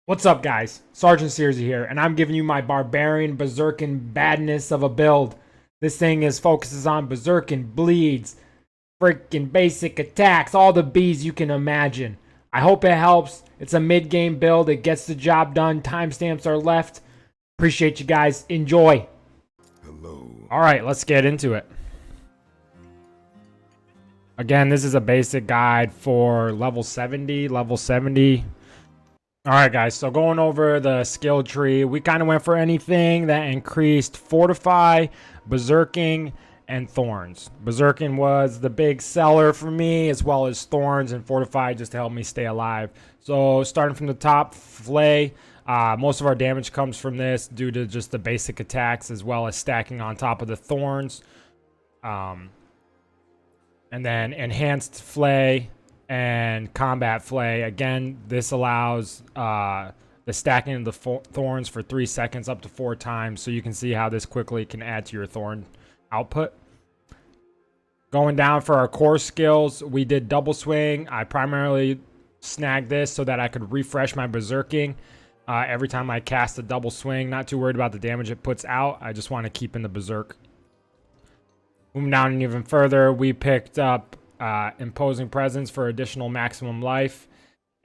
What's up, guys? Sergeant Searsy here, and I'm giving you my Barbarian Berserkin badness of a build. This thing focuses on Berserkin, bleeds, freaking basic attacks, all the Bs you can imagine. I hope it helps. It's a mid-game build. It gets the job done. Timestamps are left. Appreciate you guys. Enjoy. Hello. All right, let's get into it. Again, this is a basic guide for level 70. All right, guys, so going over the skill tree, we kind of went for anything that increased Fortify, Berserking, and Thorns. Berserking was the big seller for me, as well as Thorns and Fortify just to help me stay alive. So starting from the top, Flay. Most of our damage comes from this due to just the basic attacks, as well as stacking on top of the Thorns. And then Enhanced Flay and Combat Flay. Again, this allows the stacking of the thorns for 3 seconds up to 4 times, so you can see how this quickly can add to your thorn output. Going down for our core skills, we did double swing. I primarily snagged this so that I could refresh my berserking every time I cast a double swing. Not too worried about the damage it puts out. I just want to keep in the berserk. Moving down even further, we picked up Imposing Presence for additional maximum life,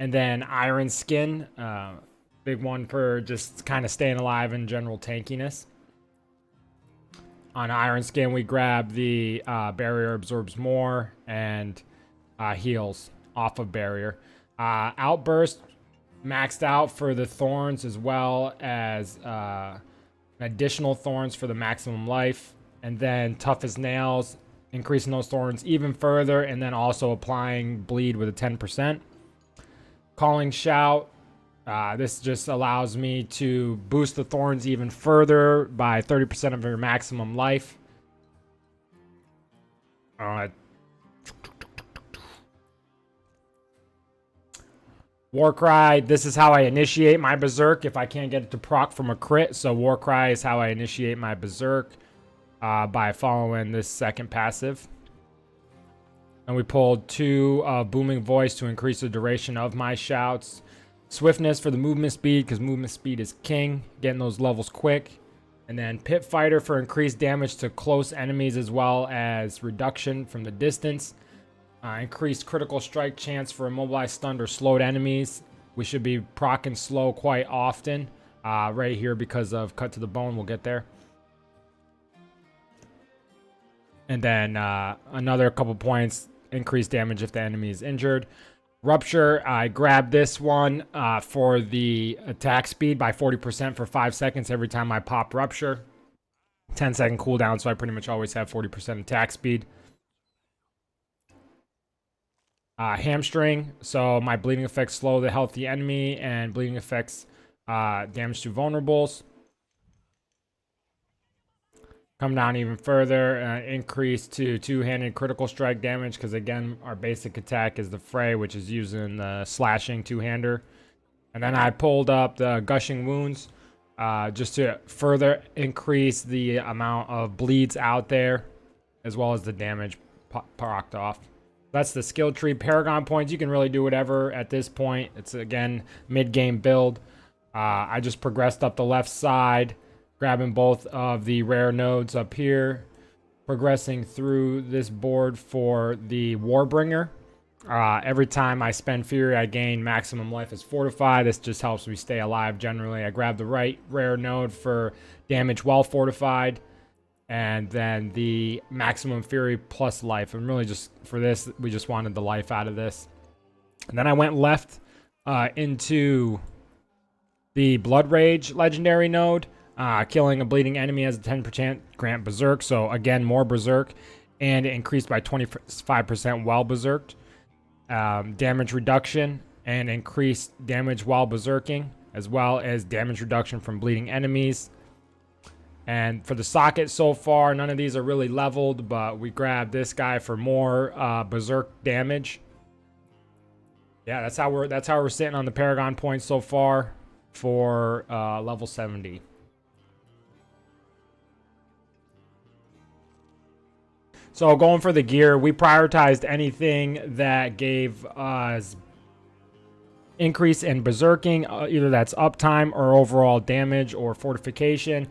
and then Iron Skin, big one for just kind of staying alive and general tankiness. On Iron Skin, we grab the Barrier Absorbs More and heals off of Barrier. Outburst maxed out for the Thorns, as well as additional Thorns for the maximum life. And then Tough as Nails, increasing those thorns even further, and then also applying bleed with a 10%. Calling Shout, this just allows me to boost the thorns even further by 30% of your maximum life. Warcry, this is how I initiate my berserk if I can't get it to proc from a crit. So Warcry is how I initiate my berserk. By following this second passive. And we pulled 2 Booming Voice to increase the duration of my shouts. Swiftness for the movement speed, because movement speed is king, getting those levels quick. And then Pit Fighter for increased damage to close enemies, as well as reduction from the distance. Increased critical strike chance for immobilized, stunned, or slowed enemies. We should be proccing slow quite often right here because of Cut to the Bone. We'll get there. And then another couple points, increased damage if the enemy is injured. Rupture, I grabbed this one for the attack speed by 40% for 5 seconds every time I pop Rupture. 10-second cooldown, so I pretty much always have 40% attack speed. Hamstring, so my bleeding effects slow the healthy enemy, and bleeding effects damage to vulnerables. Come down even further, increase to 2-handed critical strike damage, because again, our basic attack is the Fray, which is using the slashing 2-hander. And then I pulled up the Gushing Wounds, just to further increase the amount of bleeds out there, as well as the damage procced off. That's the skill tree. Paragon points, you can really do whatever at this point. It's, again, mid-game build. I just progressed up the left side, grabbing both of the rare nodes up here, progressing through this board for the Warbringer. Every time I spend Fury, I gain maximum life as Fortify. This just helps me stay alive generally. I grab the right rare node for damage while fortified, and then the maximum Fury plus life. And really just for this, we just wanted the life out of this. And then I went left into the Blood Rage legendary node. Killing a bleeding enemy has a 10% grant berserk, so again, more berserk, and it increased by 25% while berserked. Damage reduction and increased damage while berserking, as well as damage reduction from bleeding enemies. And for the socket so far, none of these are really leveled, but we grabbed this guy for more berserk damage. Yeah, that's how we're sitting on the Paragon points so far for level 70. So going for the gear, we prioritized anything that gave us increase in berserking, either that's uptime or overall damage or fortification.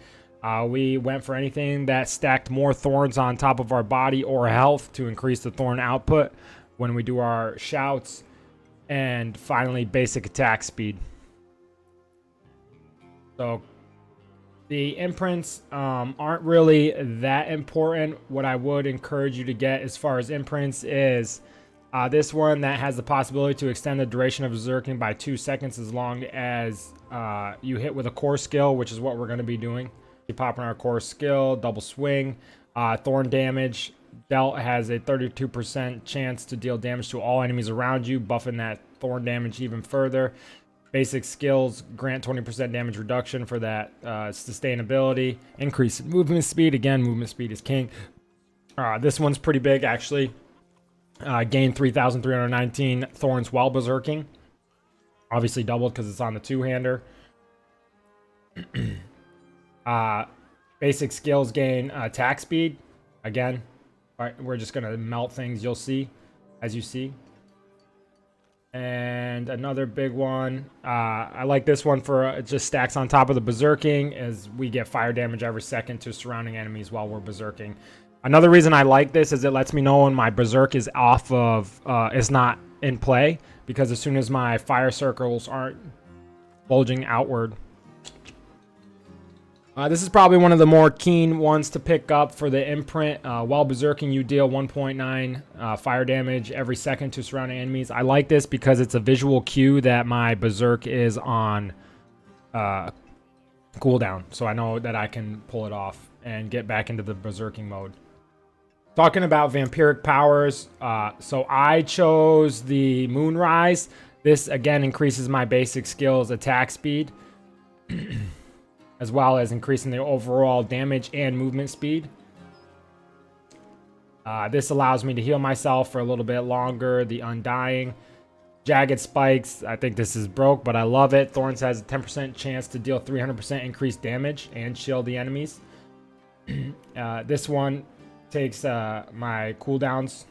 We went for anything that stacked more thorns on top of our body or health to increase the thorn output when we do our shouts. And finally, basic attack speed. So the imprints aren't really that important. What I would encourage you to get as far as imprints is this one that has the possibility to extend the duration of berserking by 2 seconds as long as you hit with a core skill, which is what we're going to be doing. You pop in our core skill, double swing, thorn damage dealt has a 32% chance to deal damage to all enemies around you, buffing that thorn damage even further. Basic skills grant 20% damage reduction for that sustainability. Increase in movement speed. Again, movement speed is king. This one's pretty big, actually. Gain 3,319 thorns while berserking. Obviously doubled because it's on the two-hander. Basic skills gain attack speed. Again, we're just going to melt things, you'll see, as you see. And another big one, I like this one for it just stacks on top of the berserking, as we get fire damage every second to surrounding enemies while we're berserking. Another reason I like this is it lets me know when my berserk is off of, is not in play, because as soon as my fire circles aren't bulging outward. This is probably one of the more keen ones to pick up for the imprint. While berserking, you deal 1.9 fire damage every second to surrounding enemies. I like this because it's a visual cue that my berserk is on cooldown, so I know that I can pull it off and get back into the berserking mode. Talking about vampiric powers, so I chose the Moonrise. This again increases my basic skills attack speed, as well as increasing the overall damage and movement speed. This allows me to heal myself for a little bit longer. The Undying. Jagged Spikes. I think this is broke, but I love it. Thorns has a 10% chance to deal 300% increased damage and shield the enemies. This one takes my cooldowns.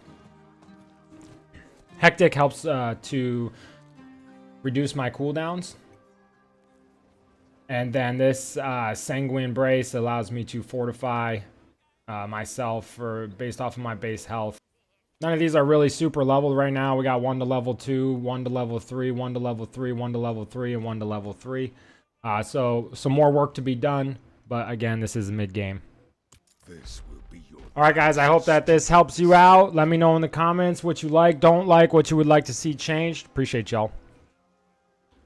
Hectic helps to reduce my cooldowns. And then this Sanguine Brace allows me to fortify myself based off of my base health. None of these are really super leveled right now. We got 1 to level 2, 1 to level 3, 1 to level 3, 1 to level 3, and 1 to level 3. So some more work to be done. But again, this is mid-game. Alright guys, I hope that this helps you out. Let me know in the comments what you like, don't like, what you would like to see changed. Appreciate y'all.